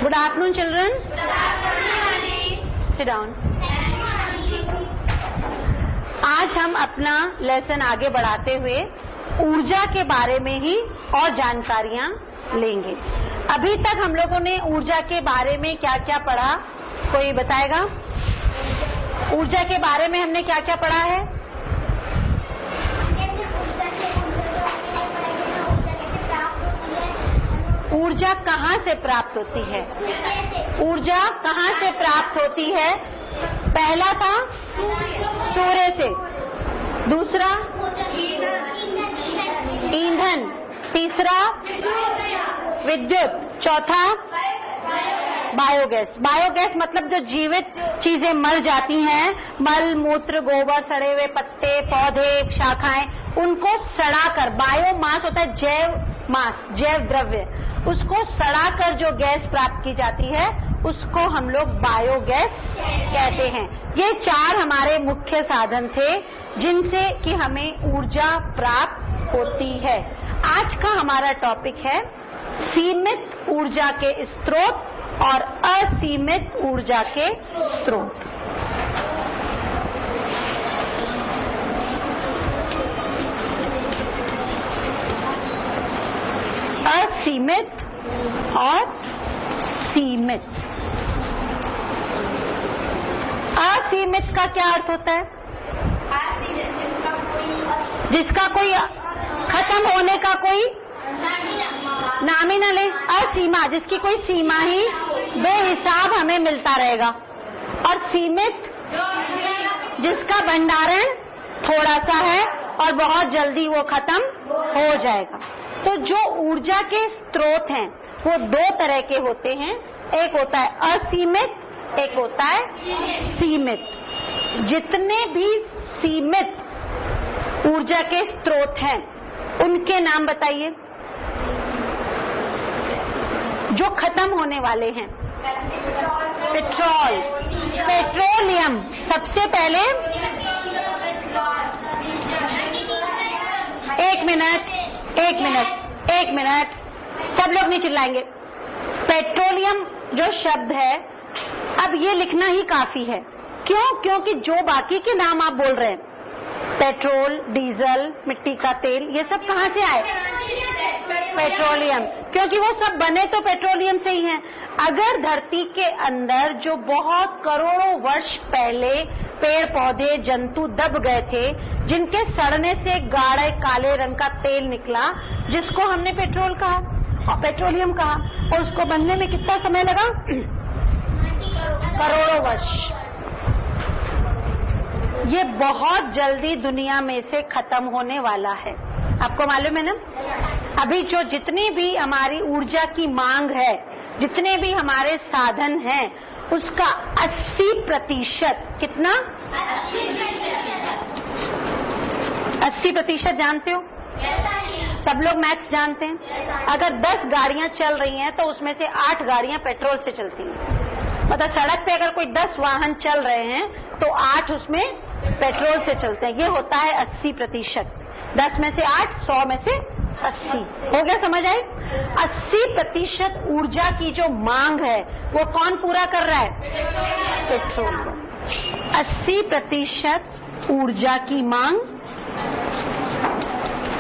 Good afternoon, children. Sit down. आज हम अपना लेसन आगे बढ़ाते हुए ऊर्जा के बारे में ही और जानकारियां लेंगे। अभी तक हम लोगों ने ऊर्जा के बारे में क्या क्या पढ़ा, कोई बताएगा? ऊर्जा के बारे में हमने क्या क्या पढ़ा है? ऊर्जा कहाँ से प्राप्त होती है? ऊर्जा कहाँ से प्राप्त होती है? पहला था सूर्य से, दूसरा ईंधन, तीसरा विद्युत, चौथा बायोगैस। बायोगैस मतलब जो जीवित चीजें मर जाती हैं, मल मूत्र गोबर सड़े हुए पत्ते पौधे शाखाएं, उनको सड़ाकर, बायोमास होता है जैव मास, जैव द्रव्य, उसको सड़ाकर जो गैस प्राप्त की जाती है उसको हम लोग बायोगैस कहते हैं। ये चार हमारे मुख्य साधन थे जिनसे कि हमें ऊर्जा प्राप्त होती है। आज का हमारा टॉपिक है सीमित ऊर्जा के स्रोत और असीमित ऊर्जा के स्रोत। असीमित और सीमित। असीमित का क्या अर्थ होता है? जिसका कोई खत्म होने का कोई नाम ही ना ले। असीमा, जिसकी कोई सीमा ही बेहिसाब हमें मिलता रहेगा। और सीमित, जिसका भंडारण थोड़ा सा है और बहुत जल्दी वो खत्म हो जाएगा। तो जो ऊर्जा के स्रोत हैं वो दो तरह के होते हैं, एक होता है असीमित, एक होता है सीमित। जितने भी सीमित ऊर्जा के स्रोत हैं उनके नाम बताइए जो खत्म होने वाले हैं। पेट्रोल, पेट्रोलियम सबसे पहले। एक मिनट, सब लोग नहीं चिल्लाएंगे। पेट्रोलियम जो शब्द है, अब ये लिखना ही काफी है। क्यों? क्योंकि जो बाकी के नाम आप बोल रहे हैं, पेट्रोल, डीजल, मिट्टी का तेल, ये सब कहाँ से आए? पेट्रोलियम, क्योंकि वो सब बने तो पेट्रोलियम से ही हैं। अगर धरती के अंदर जो बहुत करोड़ों वर्ष पहले पेड़ पौधे जंतु दब गए थे, जिनके सड़ने से गाढ़े काले रंग का तेल निकला, जिसको हमने पेट्रोल कहा और पेट्रोलियम कहा, और उसको बनने में कितना समय लगा? करोड़ों वर्ष। ये बहुत जल्दी दुनिया में से खत्म होने वाला है, आपको मालूम है ना? अभी जो जितनी भी हमारी ऊर्जा की मांग है, जितने भी हमारे साधन हैं, उसका 80%, कितना? 80% जानते हो? सब लोग मैथ्स जानते हैं। अगर 10 गाड़ियां चल रही हैं तो उसमें से 8 गाड़ियां पेट्रोल से चलती हैं। मतलब सड़क पे अगर कोई 10 वाहन चल रहे हैं तो 8 उसमें पेट्रोल से चलते हैं। ये होता है 80%। 10 में से 8, 100 में से 80। हो गया, समझ आई? 80% ऊर्जा की जो मांग है वो कौन पूरा कर रहा है? पेट्रोल। 80% ऊर्जा की मांग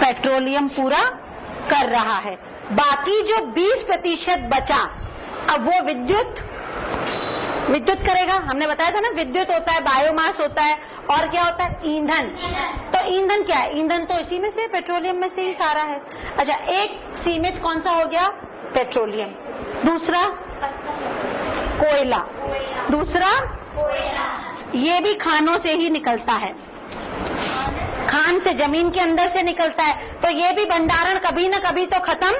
पेट्रोलियम पूरा कर रहा है। बाकी जो 20% बचा, अब वो विद्युत करेगा। हमने बताया था ना, विद्युत होता है, बायोमास होता है, और क्या होता है? ईंधन। तो ईंधन क्या है? ईंधन तो इसी में से, पेट्रोलियम में से ही सारा है। अच्छा, एक सीमित कौन सा हो गया? पेट्रोलियम। दूसरा कोयला। दूसरा ये भी खानों से ही निकलता है, खान से, जमीन के अंदर से निकलता है। तो ये भी भंडारण कभी न कभी तो खत्म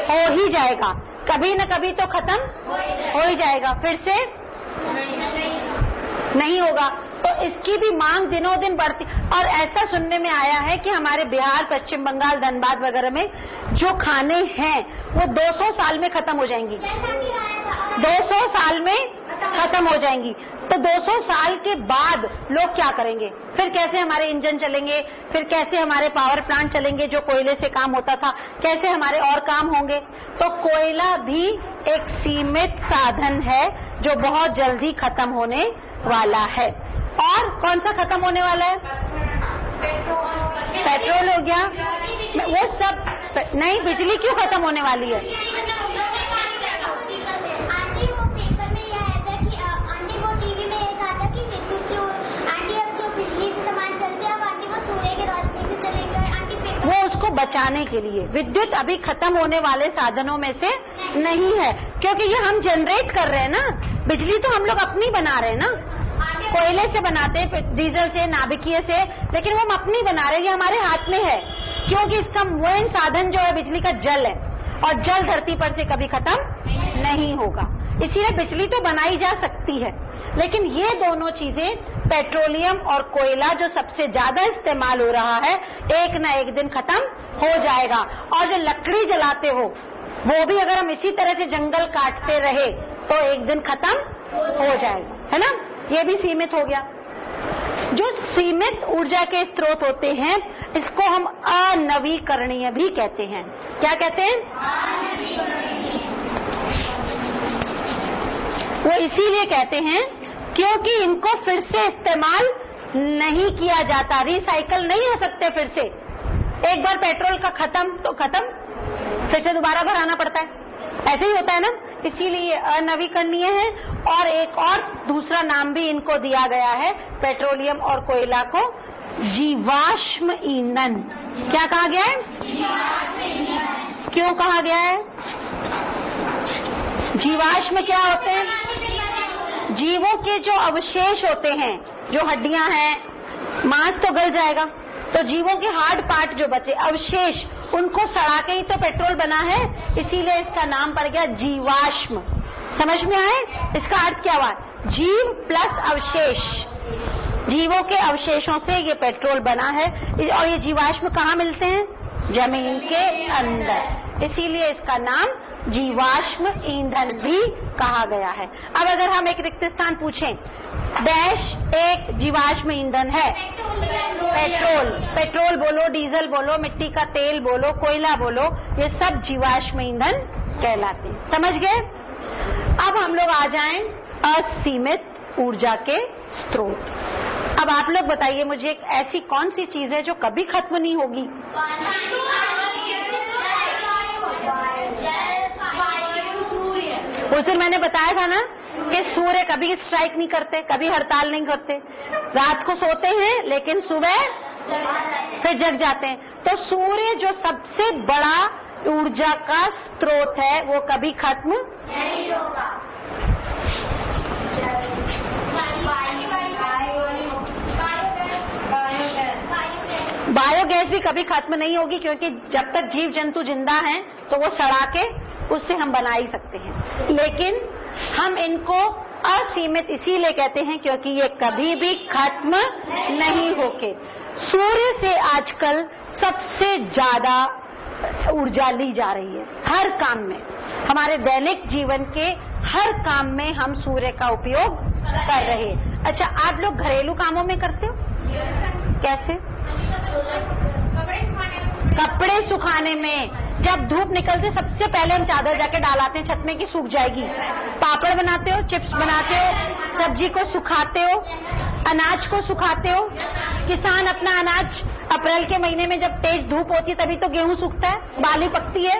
हो ही जाएगा, कभी न कभी तो खत्म हो ही जाएगा, फिर से नहीं होगा। तो इसकी भी मांग दिनों दिन बढ़ती। और ऐसा सुनने में आया है कि हमारे बिहार, पश्चिम बंगाल, धनबाद वगैरह में जो खाने हैं वो 200 साल में खत्म हो जाएंगी। 200 साल में खत्म हो जाएंगी। तो 200 साल के बाद लोग क्या करेंगे? फिर कैसे हमारे इंजन चलेंगे? फिर कैसे हमारे पावर प्लांट चलेंगे जो कोयले से काम होता था? कैसे हमारे और काम होंगे? तो कोयला भी एक सीमित साधन है जो बहुत जल्दी खत्म होने वाला है। और कौन सा खत्म होने वाला है? पेट्रोल हो गया, वो सब नहीं। बिजली क्यों खत्म होने वाली है? वो उसको बचाने के लिए। विद्युत अभी खत्म होने वाले साधनों में से नहीं है, क्योंकि ये हम जनरेट कर रहे हैं ना। बिजली तो हम लोग अपनी बना रहे हैं ना, कोयले से बनाते हैं, डीजल से, नाभिकीय से, लेकिन वो हम अपनी बना रहे हैं, ये हमारे हाथ में है। क्योंकि इसका मेन साधन जो है बिजली का जल है, और जल धरती पर से कभी खत्म नहीं होगा। इसीलिए बिजली तो बनाई जा सकती है, लेकिन ये दोनों चीजें, पेट्रोलियम और कोयला जो सबसे ज्यादा इस्तेमाल हो रहा है, एक न एक दिन खत्म हो जाएगा। और जो लकड़ी जलाते हो, वो भी अगर हम इसी तरह से जंगल काटते रहे तो एक दिन खत्म हो जाएगा, है ना। ये भी सीमित हो गया। जो सीमित ऊर्जा के स्रोत होते हैं, इसको हम अनवीकरणीय भी कहते हैं। क्या कहते हैं? वो इसीलिए कहते हैं क्योंकि इनको फिर से इस्तेमाल नहीं किया जाता, रिसाइकल नहीं हो सकते फिर से। एक बार पेट्रोल का खत्म तो खत्म, फिर से दोबारा भराना पड़ता है, ऐसे ही होता है ना। इसीलिए अनवीकरणीय है। और एक और दूसरा नाम भी इनको दिया गया है, पेट्रोलियम और कोयला को जीवाश्म ईंधन। क्या कहा गया है? क्यों कहा गया है? जीवाश्म क्या होते हैं? जीवों के जो अवशेष होते हैं, जो हड्डियां हैं, मांस तो गल जाएगा, तो जीवों के हार्ड पार्ट जो बचे, अवशेष, उनको सड़ा के ही तो पेट्रोल बना है। इसीलिए इसका नाम पड़ गया जीवाश्म। समझ में आए? इसका अर्थ क्या हुआ? जीव प्लस अवशेष, जीवों के अवशेषों से ये पेट्रोल बना है। और ये जीवाश्म कहाँ मिलते हैं? जमीन के अंदर। इसीलिए इसका नाम जीवाश्म ईंधन भी कहा गया है। अब अगर हम एक रिक्त स्थान पूछें, डैश एक जीवाश्म ईंधन है, पेट्रोल, पेट्रोल बोलो, डीजल बोलो, मिट्टी का तेल बोलो, कोयला बोलो, ये सब जीवाश्म ईंधन कहलाते हैं। समझ गए? अब हम लोग आ जाएं असीमित ऊर्जा के स्रोत। अब आप लोग बताइए मुझे, एक ऐसी कौन सी चीज है जो कभी खत्म नहीं होगी? उस दिन मैंने बताया था ना कि सूर्य कभी स्ट्राइक नहीं करते, कभी हड़ताल नहीं करते, रात को सोते हैं लेकिन सुबह फिर जग जाते हैं। तो सूर्य जो सबसे बड़ा ऊर्जा का स्रोत है, वो कभी खत्म नहीं होगा। बायोगैस भी कभी खत्म नहीं होगी, क्योंकि जब तक जीव जंतु जिंदा हैं तो वो सड़ा के उससे हम बना ही सकते हैं। लेकिन हम इनको असीमित इसीलिए कहते हैं क्योंकि ये कभी भी खत्म नहीं होके। सूर्य से आजकल सबसे ज्यादा ऊर्जा ली जा रही है हर काम में। हमारे दैनिक जीवन के हर काम में हम सूर्य का उपयोग कर रहे हैं। अच्छा, आप लोग घरेलू कामों में करते हो? कैसे? कपड़े सुखाने में जब धूप निकलते सबसे पहले हम चादर जाके डालाते हैं छत में कि सूख जाएगी। पापड़ बनाते हो, चिप्स बनाते हो, सब्जी को सुखाते हो, अनाज को सुखाते हो। किसान अपना अनाज अप्रैल के महीने में जब तेज धूप होती है तभी तो गेहूं सूखता है, बाली पकती है।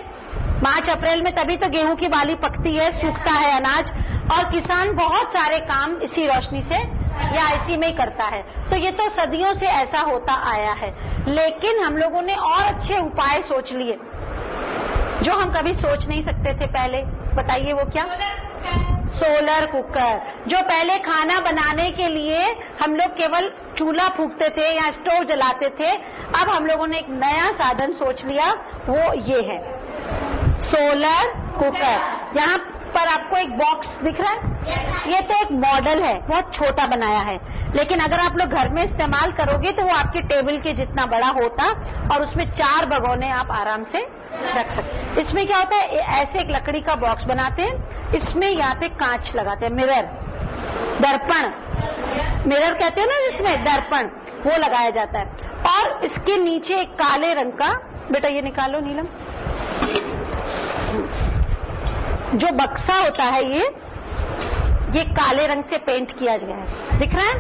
मार्च अप्रैल में तभी तो गेहूं की बाली पकती है, सूखता है अनाज। और किसान बहुत सारे काम इसी रोशनी से या इसी में ही करता है। तो ये तो सदियों से ऐसा होता आया है। लेकिन हम लोगों ने और अच्छे उपाय सोच लिए जो हम कभी सोच नहीं सकते थे पहले। बताइए वो क्या? Solar cooker. जो पहले खाना बनाने के लिए हम लोग केवल चूल्हा फूंकते थे या स्टोव जलाते थे, अब हम लोगों ने एक नया साधन सोच लिया, वो ये है सोलर कुकर। यहाँ पर आपको एक बॉक्स दिख रहा है, ये तो एक मॉडल है, बहुत छोटा बनाया है, लेकिन अगर आप लोग घर में इस्तेमाल करोगे तो वो आपके टेबल के जितना बड़ा होता और उसमें 4 भगोने आप आराम से रख सकते। इसमें क्या होता है, ऐसे एक लकड़ी का बॉक्स बनाते हैं, इसमें यहाँ पे कांच लगाते हैं, मिरर, दर्पण, मिरर कहते हैं ना जिसमें दर्पण, वो लगाया जाता है। और इसके नीचे एक काले रंग का, बेटा ये निकालो नीलम, जो बक्सा होता है ये काले रंग से पेंट किया गया है, दिख रहा है?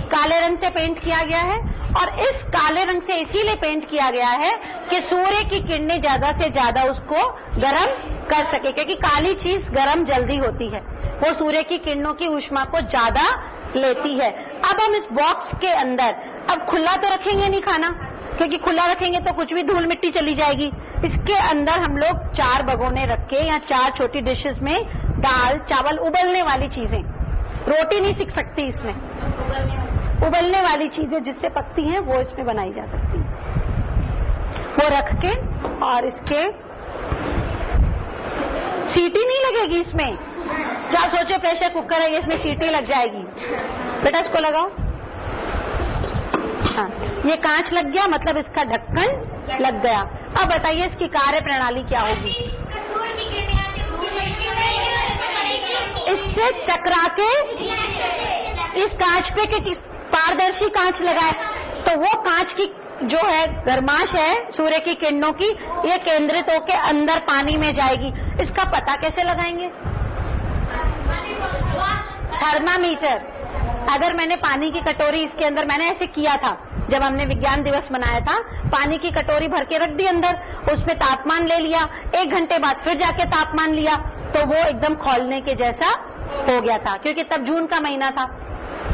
काले रंग से पेंट किया गया है और इस काले रंग से इसीलिए पेंट किया गया है कि सूर्य की किरणें ज्यादा से ज्यादा उसको गर्म कर सके, क्योंकि काली चीज गर्म जल्दी होती है, वो सूर्य की किरणों की ऊष्मा को ज्यादा लेती है। अब हम इस बॉक्स के अंदर, अब खुला तो रखेंगे नहीं खाना, क्योंकि खुला रखेंगे तो कुछ भी धूल मिट्टी चली जाएगी। इसके अंदर हम लोग 4 भगोने रख के या 4 छोटी डिशेस में दाल चावल उबलने वाली चीजें, रोटी नहीं सिक सकती इसमें, उबलने वाली चीजें जिससे पकती हैं वो इसमें बनाई जा सकती है। वो रख के और इसके सीटी नहीं लगेगी इसमें, क्या सोचे प्रेशर कुकर है इसमें सीटी लग जाएगी, बेटा इसको लगाओ। हाँ, ये कांच लग गया मतलब इसका ढक्कन लग गया। अब बताइए इसकी कार्य प्रणाली क्या होगी? इससे टकरा के इस कांच पे के पारदर्शी कांच लगाए तो वो कांच की जो है गर्माश है सूर्य की किरणों की, ये केंद्रित होकर अंदर पानी में जाएगी। इसका पता कैसे लगाएंगे? थर्मामीटर। अगर मैंने पानी की कटोरी इसके अंदर, मैंने ऐसे किया था जब हमने विज्ञान दिवस मनाया था, पानी की कटोरी भर के रख दी अंदर, उसमें तापमान ले लिया, 1 घंटे बाद फिर जाके तापमान लिया तो वो एकदम खौलने के जैसा हो गया था, क्योंकि तब जून का महीना था।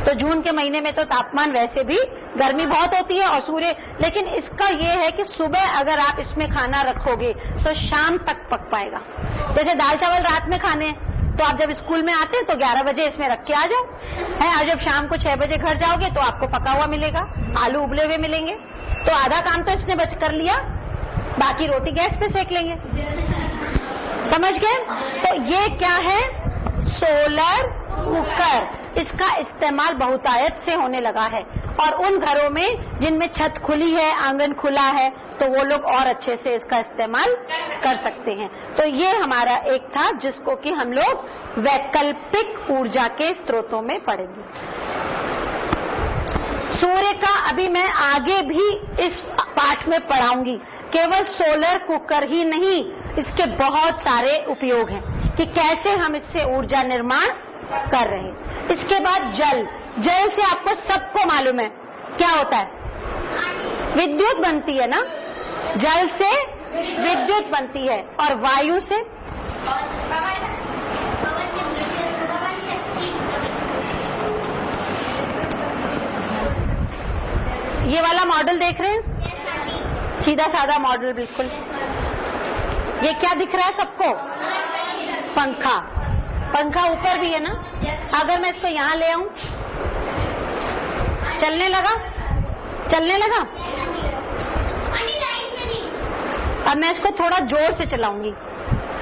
तो जून के महीने में तो तापमान वैसे भी गर्मी बहुत होती है और सूर्य, लेकिन इसका ये है कि सुबह अगर आप इसमें खाना रखोगे तो शाम तक पक पाएगा। जैसे दाल चावल रात में खाने हैं तो आप जब स्कूल में आते हैं तो 11 बजे इसमें रख के आ जाओ, है, और जब शाम को 6 बजे घर जाओगे तो आपको पका हुआ मिलेगा, आलू उबले हुए मिलेंगे। तो आधा काम तो इसने बच कर लिया, बाकी रोटी गैस पे सेक लेंगे। समझ गए? तो ये क्या है? Solar cooker. इसका इस्तेमाल बहुतायत से होने लगा है और उन घरों में जिनमें छत खुली है, आंगन खुला है, तो वो लोग और अच्छे से इसका इस्तेमाल कर सकते हैं। तो ये हमारा एक था जिसको कि हम लोग वैकल्पिक ऊर्जा के स्रोतों में पढ़ेंगे। सूर्य का अभी मैं आगे भी इस पाठ में पढ़ाऊंगी। केवल सोलर कुकर ही नहीं, इसके बहुत सारे उपयोग हैं कि कैसे हम इससे ऊर्जा निर्माण कर रहे हैं। इसके बाद जल। जल से आपको सबको मालूम है क्या होता है? विद्युत बनती है ना, जल से विद्युत बनती है और वायु से ये वाला मॉडल देख रहे हैं, सीधा साधा मॉडल बिल्कुल। ये क्या दिख रहा है सबको? पंखा। पंखा ऊपर भी है ना, अगर मैं इसको यहाँ ले आऊं, चलने लगा, चलने लगा। अब मैं इसको थोड़ा जोर से चलाऊंगी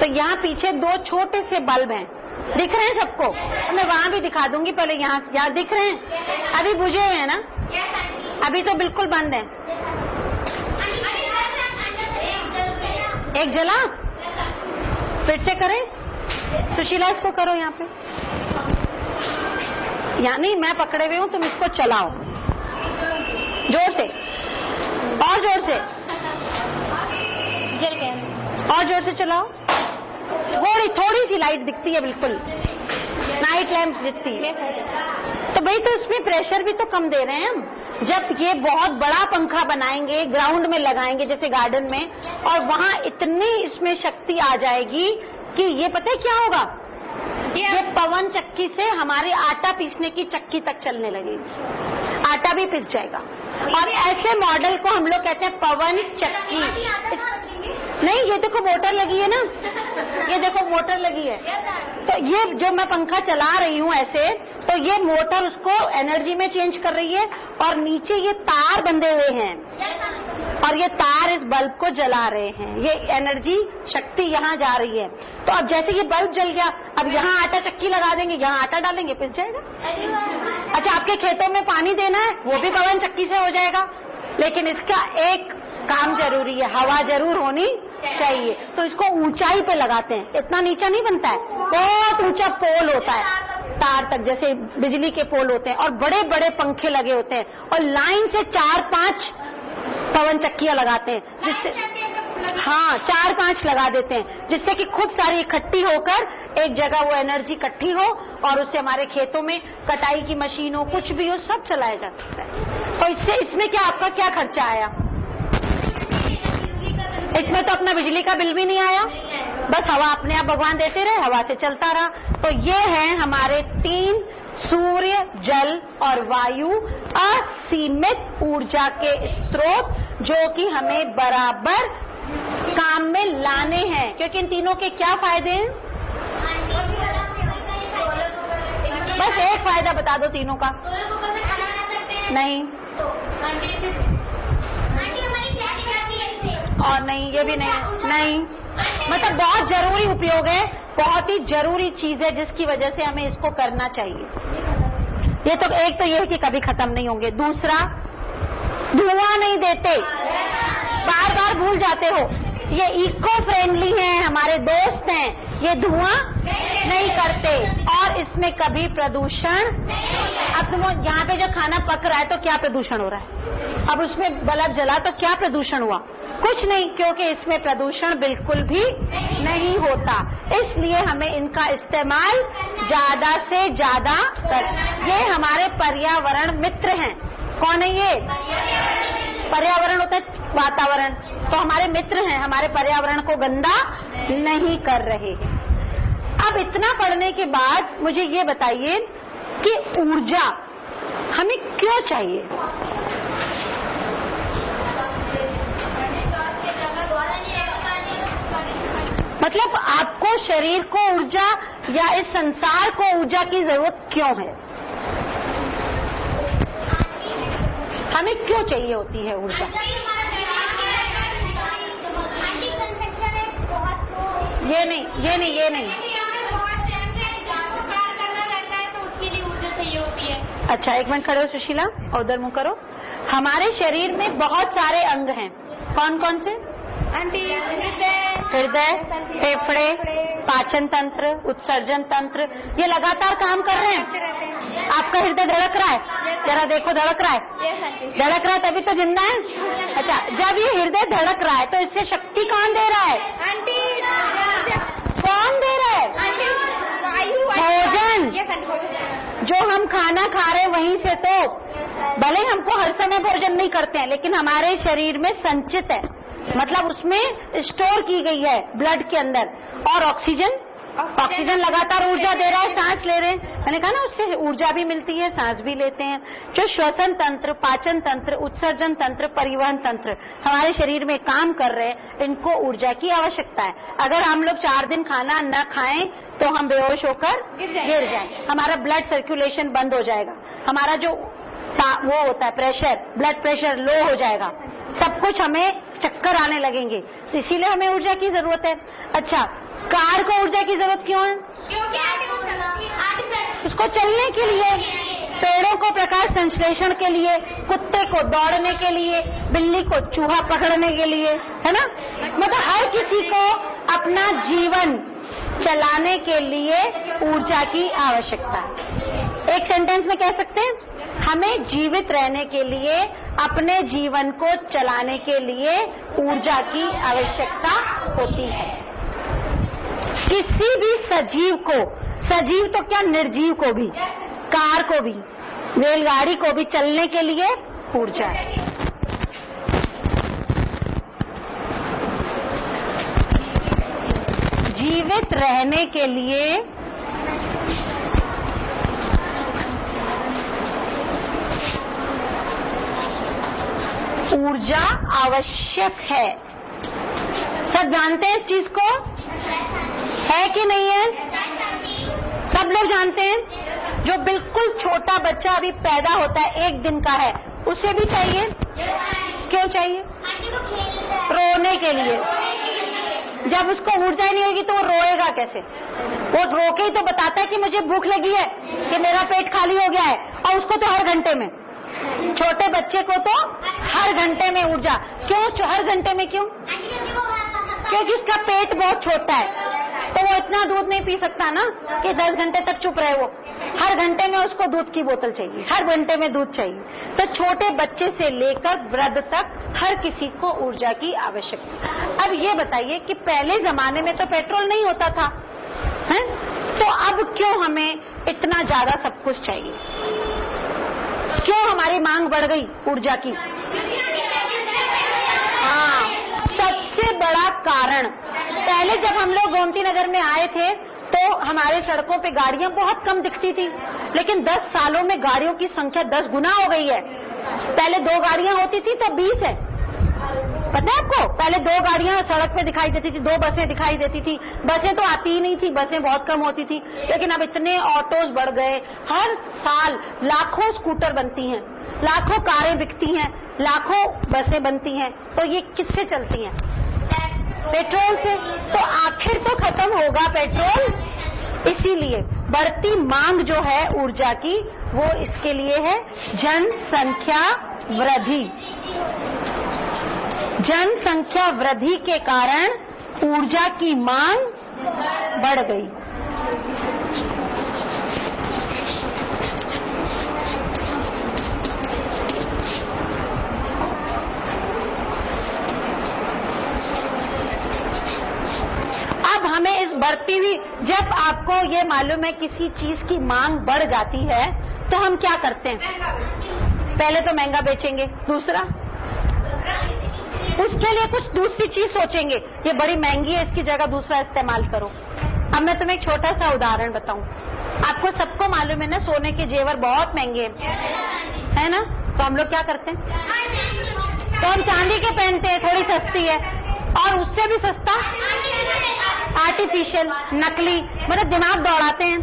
तो यहाँ पीछे 2 छोटे से बल्ब हैं, दिख रहे हैं सबको? मैं वहां भी दिखा दूंगी, पहले यहाँ दिख रहे हैं? अभी बुझे हुए हैं ना, अभी तो बिल्कुल बंद है। एक जला, फिर से करें? सुशीला इसको करो यहाँ पे, यानी मैं पकड़े हुए हूँ, तुम इसको चलाओ जोर से, और जोर से, और जोर से चलाओ। थोड़ी सी लाइट दिखती है, बिल्कुल नाइट लैंप दिखती है। तो भाई तो इसमें प्रेशर भी तो कम दे रहे हैं हम। जब ये बहुत बड़ा पंखा बनाएंगे, ग्राउंड में लगाएंगे जैसे गार्डन में, और वहां इतनी इसमें शक्ति आ जाएगी कि ये पता है क्या होगा? ये पवन चक्की से हमारे आटा पीसने की चक्की तक चलने लगेगी, आटा भी पिस जाएगा। और ऐसे मॉडल को हम लोग कहते हैं पवन चक्की। नहीं, ये देखो मोटर लगी है ना, ये देखो मोटर लगी है। तो ये जो मैं पंखा चला रही हूँ ऐसे, तो ये मोटर उसको एनर्जी में चेंज कर रही है और नीचे ये तार बंधे हुए हैं और ये तार इस बल्ब को जला रहे हैं। ये एनर्जी शक्ति यहाँ जा रही है। तो अब जैसे ये बल्ब जल गया, अब यहाँ आटा चक्की लगा देंगे, यहाँ आटा डालेंगे, पिस जाएगा। अच्छा, आपके खेतों में पानी देना है, वो भी पवन चक्की से हो जाएगा। लेकिन इसका एक काम जरूरी है, हवा जरूर होनी चाहिए। तो इसको ऊंचाई पे लगाते हैं, इतना नीचा नहीं बनता है, बहुत ऊंचा पोल होता है तार तक, जैसे बिजली के पोल होते हैं, और बड़े बड़े पंखे लगे होते हैं और लाइन से 4-5 पवन चक्कियां लगाते हैं, जिससे हाँ 4-5 लगा देते हैं, जिससे कि खूब सारी इकट्ठी होकर एक जगह वो एनर्जी इकट्ठी हो और उससे हमारे खेतों में कटाई की मशीन हो, कुछ भी हो, सब चलाया जा सकता है। और इससे इसमें क्या आपका क्या खर्चा आया? इसमें तो अपना बिजली का बिल भी नहीं आया, बस हवा अपने आप भगवान देते रहे, हवा से चलता रहा। तो ये है हमारे 3 सूर्य, जल और वायु असीमित ऊर्जा के स्रोत, जो कि हमें बराबर काम में लाने हैं। क्योंकि इन तीनों के क्या फायदे हैं? बस एक फायदा बता दो तीनों का। नहीं, और नहीं, ये भी नहीं, मतलब बहुत जरूरी उपयोग है, बहुत ही जरूरी चीज है, जिसकी वजह से हमें इसको करना चाहिए। ये तो एक तो ये है कि कभी खत्म नहीं होंगे। दूसरा, धुआं नहीं देते, बार बार भूल जाते हो, ये इको फ्रेंडली हैं, हमारे दोस्त हैं, ये धुआं नहीं करते और इसमें कभी प्रदूषण। अब तुम यहाँ पे जो खाना पक रहा है तो क्या प्रदूषण हो रहा है? अब उसमें बल्ब जला तो क्या प्रदूषण हुआ? कुछ नहीं, क्योंकि इसमें प्रदूषण बिल्कुल भी नहीं होता। इसलिए हमें इनका इस्तेमाल ज्यादा से ज्यादा ये हमारे पर्यावरण मित्र हैं। कौन है ये? पर्यावरण होता है वातावरण, तो हमारे मित्र हैं, हमारे पर्यावरण को गंदा नहीं कर रहे हैं। अब इतना पढ़ने के बाद मुझे ये बताइए कि ऊर्जा हमें क्यों चाहिए? मतलब आपको शरीर को ऊर्जा या इस संसार को ऊर्जा की जरूरत क्यों है? हमें क्यों चाहिए होती है ऊर्जा? ये नहीं। अच्छा, एक मिनट खड़े हो सुशीला, और उधर मुंह करो। हमारे शरीर में बहुत सारे अंग हैं। कौन कौन से? हृदय, फेफड़े, पाचन तंत्र, उत्सर्जन तंत्र, ये लगातार काम कर रहे हैं। आपका हृदय धड़क रहा है, जरा देखो, धड़क रहा है, धड़क रहा है तभी तो जिंदा है। अच्छा, जब ये हृदय धड़क रहा है तो इससे शक्ति कौन दे रहा है? कौन दे रहा है? भोजन। जो हम खाना खा रहे हैं वहीं से, तो भले हमको हर समय भोजन नहीं करते हैं, लेकिन हमारे शरीर में संचित है, मतलब उसमें स्टोर की गई है ब्लड के अंदर। और ऑक्सीजन लगातार ऊर्जा दे रहा है, सांस ले रहे हैं, मैंने कहा ना, उससे ऊर्जा भी मिलती है, सांस भी लेते हैं। जो श्वसन तंत्र, पाचन तंत्र, उत्सर्जन तंत्र, परिवहन तंत्र हमारे शरीर में काम कर रहे हैं, इनको ऊर्जा की आवश्यकता है। अगर हम लोग 4 दिन खाना न खाएं तो हम बेहोश होकर गिर जाएं, हमारा ब्लड सर्कुलेशन बंद हो जाएगा, हमारा जो वो होता है प्रेशर, ब्लड प्रेशर लो हो जाएगा, सब कुछ, हमें चक्कर आने लगेंगे। तो इसीलिए हमें ऊर्जा की जरूरत है। अच्छा, कार को ऊर्जा की जरूरत क्यों है? उसको चलने के लिए, पेड़ों को प्रकाश संश्लेषण के लिए, कुत्ते को दौड़ने के लिए, बिल्ली को चूहा पकड़ने के लिए, है ना। मतलब हर किसी को अपना जीवन चलाने के लिए ऊर्जा की आवश्यकता है। एक सेंटेंस में कह सकते हैं, हमें जीवित रहने के लिए, अपने जीवन को चलाने के लिए ऊर्जा की आवश्यकता होती है। किसी भी सजीव को, सजीव तो क्या, निर्जीव को भी, कार को भी, रेलगाड़ी को भी चलने के लिए ऊर्जा है। जीवित रहने के लिए ऊर्जा आवश्यक है। सब जानते हैं इस चीज को, है कि नहीं है? सब लोग जानते हैं। जो बिल्कुल छोटा बच्चा अभी पैदा होता है, 1 दिन का है, उसे भी चाहिए। क्यों चाहिए? रोने के लिए। जब उसको ऊर्जा ही नहीं होगी तो वो रोएगा कैसे? वो रो के ही तो बताता है कि मुझे भूख लगी है, कि मेरा पेट खाली हो गया है, और उसको तो हर घंटे में, छोटे बच्चे को तो हर घंटे में ऊर्जा। क्यों हर घंटे में? क्यों? क्योंकि उसका पेट बहुत छोटा है, तो वो इतना दूध नहीं पी सकता ना कि 10 घंटे तक चुप रहे। वो हर घंटे में उसको दूध की बोतल चाहिए, हर घंटे में दूध चाहिए। तो छोटे बच्चे से लेकर वृद्ध तक हर किसी को ऊर्जा की आवश्यकता। अब ये बताइए कि पहले जमाने में तो पेट्रोल नहीं होता था, है? तो अब क्यों हमें इतना ज्यादा सब कुछ चाहिए? क्यों हमारी मांग बढ़ गई ऊर्जा की? हाँ, सबसे बड़ा कारण, पहले जब हम लोग गोमती नगर में आए थे तो हमारे सड़कों पे गाड़ियां बहुत कम दिखती थी, लेकिन 10 सालों में गाड़ियों की संख्या 10 गुना हो गई है। पहले 2 गाड़ियां होती थी तो 20 है, पता है आपको? पहले 2 गाड़ियां सड़क पे दिखाई देती थी, 2 बसें दिखाई देती थी। बसें तो आती ही नहीं थी, बसें बहुत कम होती थी, लेकिन अब इतने ऑटोज बढ़ गए। हर साल लाखों स्कूटर बनती हैं, लाखों कारें बिकती हैं, लाखों बसें बनती हैं। तो ये किससे चलती हैं? पेट्रोल से। तो आखिर तो खत्म होगा पेट्रोल। इसीलिए बढ़ती मांग जो है ऊर्जा की, वो इसके लिए है जनसंख्या वृद्धि। जनसंख्या वृद्धि के कारण ऊर्जा की मांग बढ़ गई। अब हमें इस बढ़ती हुई, जब आपको ये मालूम है किसी चीज की मांग बढ़ जाती है तो हम क्या करते हैं? पहले तो महंगा बेचेंगे, दूसरा उसके लिए कुछ दूसरी चीज सोचेंगे, ये बड़ी महंगी है इसकी जगह दूसरा इस्तेमाल करो। अब मैं तुम्हें एक छोटा सा उदाहरण बताऊं। आपको सबको मालूम है ना, सोने के जेवर बहुत महंगे है ना, तो हम लोग क्या करते हैं? तो हम चांदी के पहनते हैं, थोड़ी सस्ती है, और उससे भी सस्ता आर्टिफिशियल, नकली, मतलब दिमाग दौड़ाते हैं,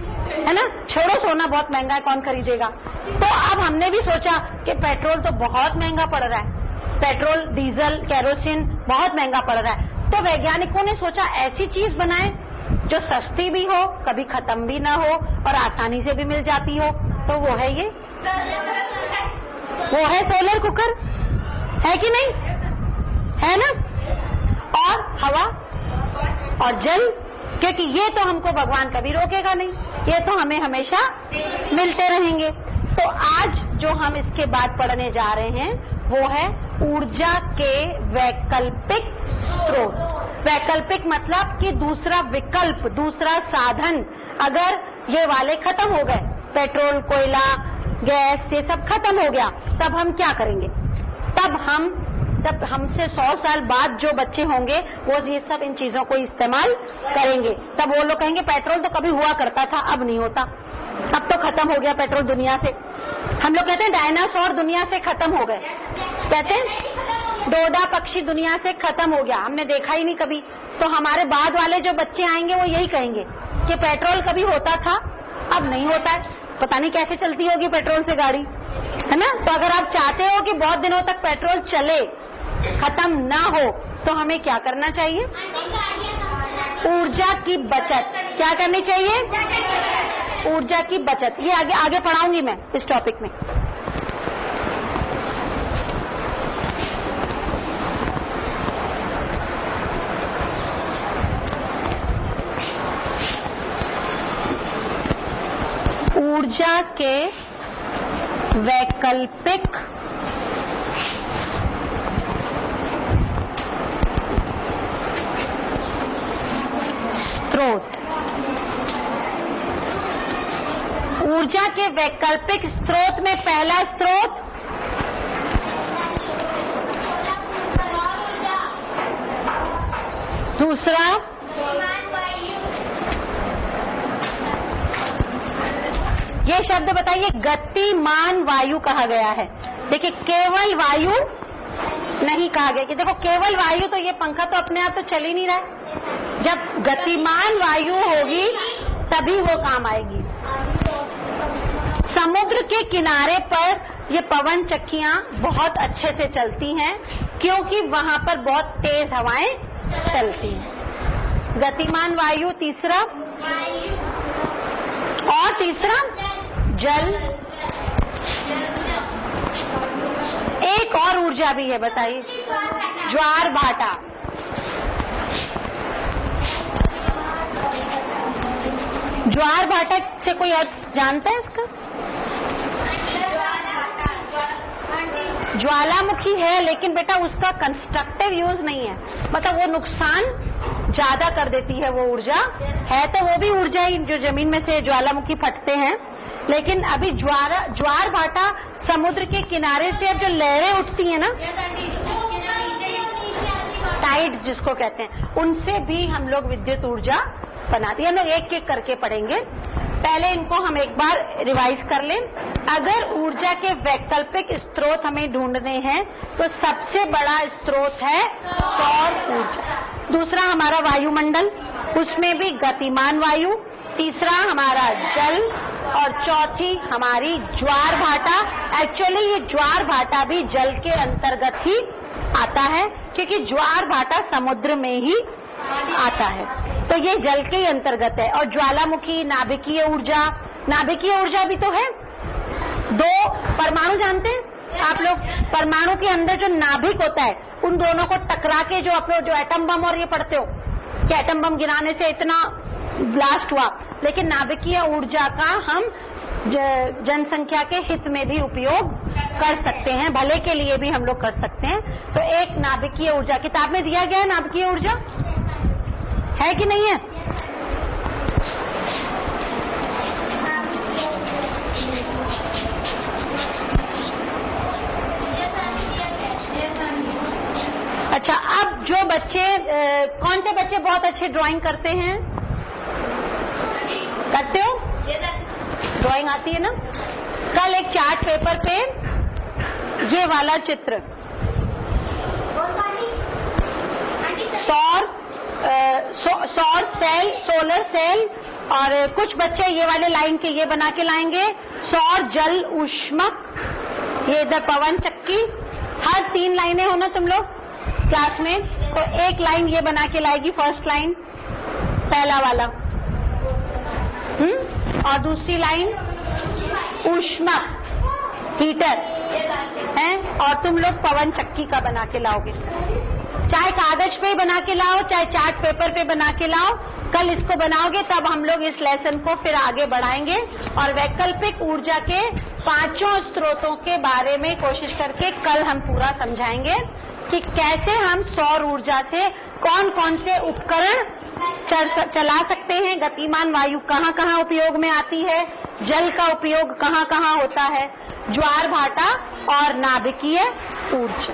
है ना। छोड़ो सोना बहुत महंगा है, कौन खरीदेगा। तो अब हमने भी सोचा कि पेट्रोल तो बहुत महंगा पड़ रहा है, पेट्रोल, डीजल, केरोसिन बहुत महंगा पड़ रहा है। तो वैज्ञानिकों ने सोचा ऐसी चीज बनाए जो सस्ती भी हो, कभी खत्म भी ना हो और आसानी से भी मिल जाती हो। तो वो है ये, वो है सोलर कुकर, है कि नहीं? है ना। और हवा और जल, क्योंकि ये तो हमको भगवान कभी रोकेगा नहीं, ये तो हमें हमेशा मिलते रहेंगे। तो आज जो हम इसके बाद पढ़ने जा रहे हैं वो है ऊर्जा के वैकल्पिक स्रोत। वैकल्पिक मतलब कि दूसरा विकल्प, दूसरा साधन। अगर ये वाले खत्म हो गए, पेट्रोल, कोयला, गैस, ये सब खत्म हो गया, तब हम क्या करेंगे? तब हमसे 100 साल बाद जो बच्चे होंगे वो ये सब इन चीजों को इस्तेमाल करेंगे। तब वो लोग कहेंगे पेट्रोल तो कभी हुआ करता था, अब नहीं होता, अब तो खत्म हो गया पेट्रोल दुनिया से। हम लोग कहते हैं डायनासोर दुनिया से खत्म हो गए, कहते हैं डोडा पक्षी दुनिया से खत्म हो गया, हमने देखा ही नहीं कभी। तो हमारे बाद वाले जो बच्चे आएंगे वो यही कहेंगे कि पेट्रोल कभी होता था, अब नहीं होता है, पता नहीं कैसे चलती होगी पेट्रोल से गाड़ी, है ना। तो अगर आप चाहते हो कि बहुत दिनों तक पेट्रोल चले, खत्म ना हो, तो हमें क्या करना चाहिए? ऊर्जा की बचत। क्या करनी चाहिए? ऊर्जा की बचत। ये आगे पढ़ाऊंगी मैं इस टॉपिक में। ऊर्जा के वैकल्पिक स्रोत। ऊर्जा के वैकल्पिक स्रोत में पहला स्रोत दूसरा ये शब्द बताइए, गतिमान वायु कहा गया है। देखिए केवल वायु नहीं कहा गया कि देखो केवल वायु, तो ये पंखा तो अपने आप तो चल ही नहीं रहा है। जब गतिमान वायु होगी तभी वो काम आएगी। समुद्र के किनारे पर ये पवन चक्कियां बहुत अच्छे से चलती हैं क्योंकि वहां पर बहुत तेज हवाएं चलती हैं। गतिमान वायु तीसरा, और तीसरा जल। एक और ऊर्जा भी है, बताइए, ज्वार भाटा। ज्वार भाटा से कोई और जानता है इसका? ज्वालामुखी है, लेकिन बेटा उसका कंस्ट्रक्टिव यूज नहीं है, मतलब वो नुकसान ज्यादा कर देती है। वो ऊर्जा है तो वो भी ऊर्जा ही जो जमीन में से ज्वालामुखी फटते हैं, लेकिन अभी ज्वार भाटा समुद्र के किनारे से अब जो लहरें उठती हैं ना, टाइड जिसको कहते हैं, उनसे भी हम लोग विद्युत ऊर्जा बनाते हैं। हम लोग एक एक करके पढ़ेंगे, पहले इनको हम एक बार रिवाइज कर लें। अगर ऊर्जा के वैकल्पिक स्रोत हमें ढूंढने हैं तो सबसे बड़ा स्रोत है सौर ऊर्जा, दूसरा हमारा वायुमंडल, उसमें भी गतिमान वायु, तीसरा हमारा जल, और चौथी हमारी ज्वार भाटा। एक्चुअली ये ज्वार भाटा भी जल के अंतर्गत ही आता है, क्योंकि ज्वार भाटा समुद्र में ही आता है, तो ये जल के ही अंतर्गत है। और ज्वालामुखी, नाभिकीय ऊर्जा भी तो है। दो परमाणु जानते हैं आप लोग? परमाणु के अंदर जो नाभिक होता है, उन दोनों को टकरा के जो आप लोग जो एटम बम और ये पढ़ते हो कि एटम बम गिराने से इतना ब्लास्ट हुआ, लेकिन नाभिकीय ऊर्जा का हम जनसंख्या के हित में भी उपयोग कर सकते हैं, भले के लिए भी हम लोग कर सकते हैं। तो एक नाभिकीय ऊर्जा किताब में दिया गया है, नाभिकीय ऊर्जा है कि नहीं है? अच्छा, अब जो बच्चे कौन से बच्चे बहुत अच्छे ड्राइंग करते हैं? करते हो? ड्राइंग आती है ना? कल एक चार्ट पेपर पे ये वाला चित्र, सौर सेल, सोलर सेल, और कुछ बच्चे ये वाले लाइन के ये बना के लाएंगे, सौर जल ऊष्मक, ये इधर पवन चक्की। हर 3 लाइनें हो ना तुम लोग क्लास में, तो एक लाइन ये बना के लाएगी, फर्स्ट लाइन पहला वाला, और दूसरी लाइन ऊष्मक हीटर है, और तुम लोग पवन चक्की का बना के लाओगे। चाहे कागज पे बना के लाओ, चाहे चार्ट पेपर पे बना के लाओ, कल इसको बनाओगे तब हम लोग इस लेसन को फिर आगे बढ़ाएंगे और वैकल्पिक ऊर्जा के 5 स्रोतों के बारे में कोशिश करके कल हम पूरा समझाएंगे कि कैसे हम सौर ऊर्जा से कौन कौन से उपकरण चला सकते हैं, गतिमान वायु कहाँ कहाँ उपयोग में आती है, जल का उपयोग कहाँ कहाँ होता है, ज्वार भाटा और नाभिकीय ऊर्जा।